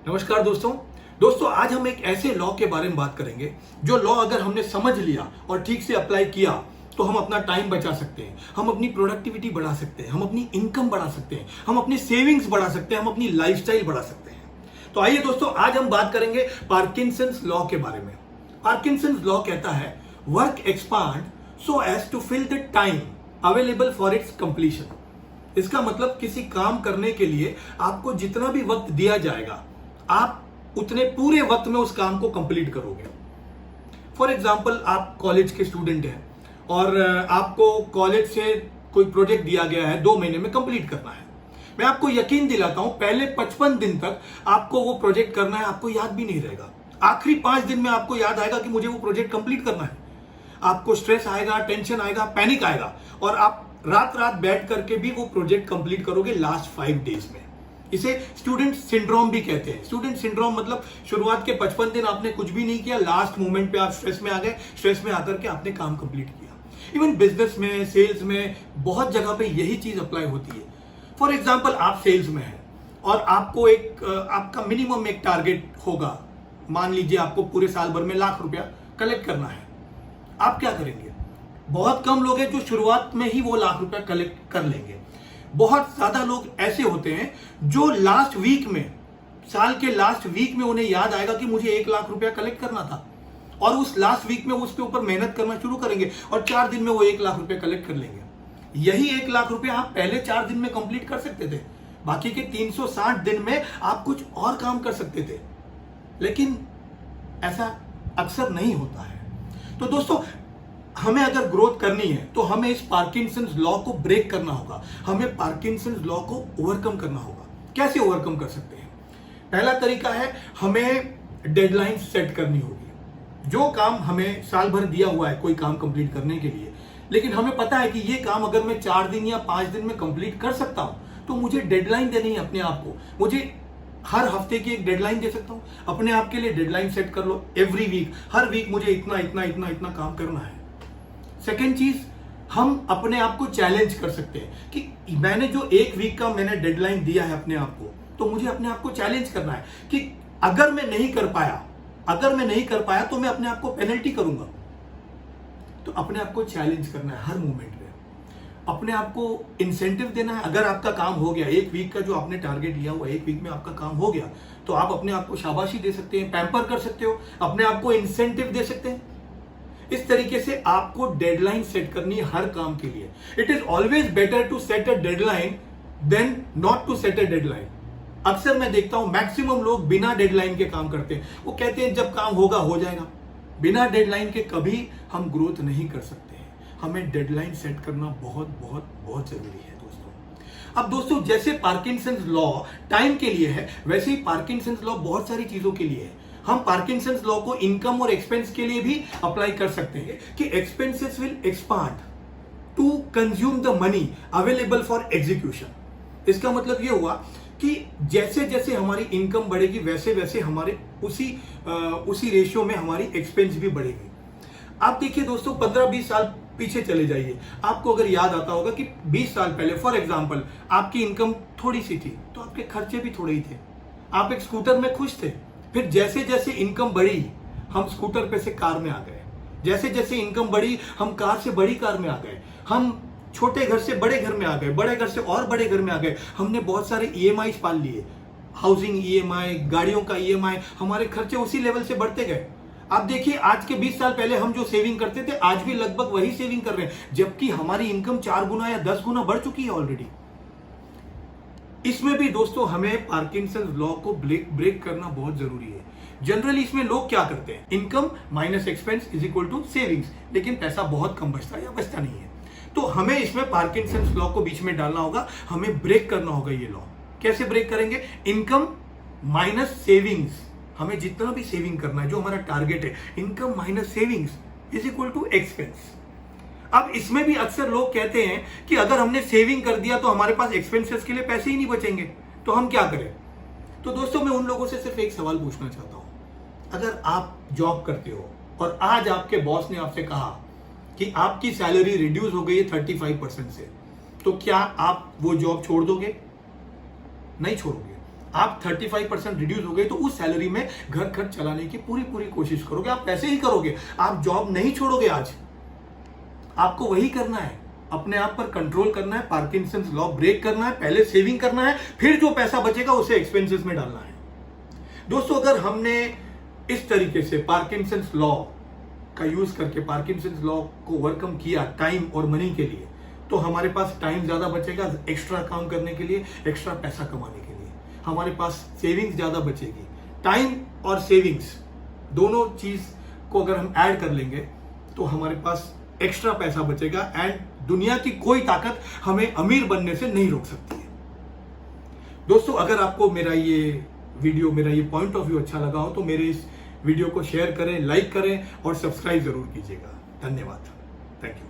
नमस्कार दोस्तों आज हम एक ऐसे लॉ के बारे में बात करेंगे जो लॉ अगर हमने समझ लिया और ठीक से अप्लाई किया तो हम अपना टाइम बचा सकते हैं, हम अपनी प्रोडक्टिविटी बढ़ा सकते हैं, हम अपनी इनकम बढ़ा सकते हैं, हम अपनी सेविंग्स बढ़ा सकते हैं, हम अपनी लाइफस्टाइल बढ़ा सकते हैं। तो आइए दोस्तों, आज हम बात करेंगे पार्किंसंस लॉ के बारे में। पार्किंसंस लॉ कहता है work expand so as to fill the time available for its completion. इसका मतलब किसी काम करने के लिए आपको जितना भी वक्त दिया जाएगा आप उतने पूरे वक्त में उस काम को कंप्लीट करोगे। फॉर एग्जाम्पल, आप कॉलेज के स्टूडेंट हैं और आपको कॉलेज से कोई प्रोजेक्ट दिया गया है 2 महीने में कंप्लीट करना है। मैं आपको यकीन दिलाता हूं, पहले 55 दिन तक आपको वो प्रोजेक्ट करना है, आपको याद भी नहीं रहेगा। आखिरी 5 दिन में आपको याद आएगा कि मुझे वो प्रोजेक्ट कंप्लीट करना है। आपको स्ट्रेस आएगा, टेंशन आएगा, पैनिक आएगा और आप रात रात बैठ करके भी वो प्रोजेक्ट कंप्लीट करोगे लास्ट 5 डेज में। इसे स्टूडेंट सिंड्रोम भी कहते हैं। स्टूडेंट सिंड्रोम मतलब शुरुआत के 55 दिन आपने कुछ भी नहीं किया, लास्ट मोमेंट पे आप स्ट्रेस में आ गए, स्ट्रेस में आकर के आपने काम कंप्लीट किया। इवन बिजनेस में, सेल्स में बहुत जगह पे यही चीज अप्लाई होती है। फॉर एग्जाम्पल, आप सेल्स में हैं और आपको आपका मिनिमम एक टारगेट होगा। मान लीजिए आपको पूरे साल भर में ₹1,00,000 कलेक्ट करना है। आप क्या करेंगे? बहुत कम लोग हैं जो शुरुआत में ही वो ₹1,00,000 कलेक्ट कर लेंगे। बहुत ज्यादा लोग ऐसे होते हैं जो लास्ट वीक में, साल के लास्ट वीक में उन्हें याद आएगा कि मुझे ₹1,00,000 कलेक्ट करना था और उस लास्ट वीक में उसके ऊपर मेहनत करना शुरू करेंगे और 4 दिन में वो ₹1,00,000 कलेक्ट कर लेंगे। यही ₹1,00,000 आप पहले 4 दिन में कंप्लीट कर सकते थे। बाकी के 360 दिन में आप कुछ और काम कर सकते थे, लेकिन ऐसा अक्सर नहीं होता है। तो दोस्तों, हमें अगर ग्रोथ करनी है तो हमें इस पार्किंसंस लॉ को ब्रेक करना होगा, हमें पार्किंसंस लॉ को ओवरकम करना होगा। कैसे ओवरकम कर सकते हैं? पहला तरीका है, हमें डेडलाइन सेट करनी होगी। जो काम हमें साल भर दिया हुआ है कोई काम कंप्लीट करने के लिए, लेकिन हमें पता है कि ये काम अगर मैं 4 दिन या 5 दिन में कंप्लीट कर सकता हूं तो मुझे डेडलाइन देनी है अपने आप को। मुझे हर हफ्ते की एक डेडलाइन दे सकता हूं। अपने आप के लिए डेडलाइन सेट कर लो। एवरी वीक, हर वीक मुझे इतना इतना इतना इतना काम करना है। सेकेंड चीज, हम अपने आप को चैलेंज कर सकते हैं कि मैंने जो 1 वीक का मैंने डेडलाइन दिया है अपने आप को, तो मुझे अपने आप को चैलेंज करना है कि अगर मैं नहीं कर पाया तो मैं अपने आप को पेनल्टी करूंगा। तो अपने आप को चैलेंज करना है हर मोमेंट में, अपने आप को इंसेंटिव देना है। अगर आपका काम हो गया, 1 वीक का जो आपने टारगेट लिया हुआ, 1 वीक में आपका काम हो गया, तो आप अपने आप को शाबाशी दे सकते हैं, पैम्पर कर सकते हो, अपने आप को इंसेंटिव दे सकते हैं। इस तरीके से आपको डेडलाइन सेट करनी है हर काम के लिए। It is always better to set a deadline then not to set a deadline. अक्सर मैं देखता हूं मैक्सिमम लोग बिना डेडलाइन के काम करते हैं। वो कहते हैं जब काम होगा हो जाएगा। बिना डेडलाइन के कभी हम ग्रोथ नहीं कर सकते हैं। हमें डेडलाइन सेट करना बहुत बहुत बहुत जरूरी है दोस्तों। अब दोस्तों, जैसे पार्किंसंस लॉ टाइम के लिए है, वैसे ही पार्किंसंस लॉ बहुत सारी चीजों के लिए है। हम पार्किंसंस लॉ को इनकम और एक्सपेंस के लिए भी अप्लाई कर सकते हैं कि expenses will expand to consume the money available for execution. इसका मतलब यह हुआ कि जैसे जैसे हमारी इनकम बढ़ेगी वैसे वैसे हमारे उसी रेशियो में हमारी एक्सपेंस भी बढ़ेगी। आप देखिए दोस्तों, 15-20 साल पीछे चले जाइए, आपको अगर याद आता होगा कि 20 साल पहले फॉर एग्जांपल आपकी इनकम थोड़ी सी थी तो आपके खर्चे भी थोड़े ही थे। आप एक स्कूटर में खुश थे, फिर जैसे जैसे इनकम बढ़ी हम स्कूटर पे से कार में आ गए, जैसे जैसे इनकम बढ़ी हम कार से बड़ी कार में आ गए, हम छोटे घर से बड़े घर में आ गए, बड़े घर से और बड़े घर में आ गए। हमने बहुत सारे EMI पाल लिए, हाउसिंग EMI, गाड़ियों का EMI, हमारे खर्चे उसी लेवल से बढ़ते गए। आप देखिए, आज के 20 साल पहले हम जो सेविंग करते थे आज भी लगभग वही सेविंग कर रहे हैं, जबकि हमारी इनकम 4 गुना या 10 गुना बढ़ चुकी है ऑलरेडी। इसमें भी दोस्तों हमें पार्किंसंस लॉ को ब्रेक करना बहुत जरूरी है। जनरली इसमें लोग क्या करते हैं, income minus expense is equal to savings, लेकिन पैसा बहुत कम बचता है या बचता नहीं है। तो हमें इसमें पार्किंसंस लॉ को बीच में डालना होगा, हमें ब्रेक करना होगा ये लॉ। कैसे ब्रेक करेंगे? इनकम माइनस सेविंग्स, हमें जितना भी सेविंग करना है, जो हमारा टारगेट है, income minus savings is equal to expense. अब इसमें भी अक्सर लोग कहते हैं कि अगर हमने सेविंग कर दिया तो हमारे पास एक्सपेंसेस के लिए पैसे ही नहीं बचेंगे, तो हम क्या करें? तो दोस्तों, मैं उन लोगों से सिर्फ एक सवाल पूछना चाहता हूं। अगर आप जॉब करते हो और आज आपके बॉस ने आपसे कहा कि आपकी सैलरी रिड्यूस हो गई है 35% से, तो क्या आप वो जॉब छोड़ दोगे? नहीं छोड़ोगे। आप 35% रिड्यूस हो गए तो उस सैलरी में घर खर्च चलाने की पूरी पूरी कोशिश करोगे। आप पैसे ही करोगे, आप जॉब नहीं छोड़ोगे। आज आपको वही करना है, अपने आप पर कंट्रोल करना है, पार्किंसंस लॉ ब्रेक करना है, पहले सेविंग करना है, फिर जो पैसा बचेगा उसे एक्सपेंसेस में डालना है। दोस्तों, अगर हमने इस तरीके से पार्किंसंस लॉ का यूज करके पार्किंसंस लॉ को ओवरकम किया टाइम और मनी के लिए, तो हमारे पास टाइम ज्यादा बचेगा एक्स्ट्रा काम करने के लिए, एक्स्ट्रा पैसा कमाने के लिए। हमारे पास सेविंग्स ज्यादा बचेगी। टाइम और सेविंग्स दोनों चीज को अगर हम ऐड कर लेंगे तो हमारे पास एक्स्ट्रा पैसा बचेगा एंड दुनिया की कोई ताकत हमें अमीर बनने से नहीं रोक सकती है। दोस्तों, अगर आपको मेरा ये वीडियो, मेरा ये पॉइंट ऑफ व्यू अच्छा लगा हो तो मेरे इस वीडियो को शेयर करें, लाइक करें और सब्सक्राइब जरूर कीजिएगा। धन्यवाद। Thank you.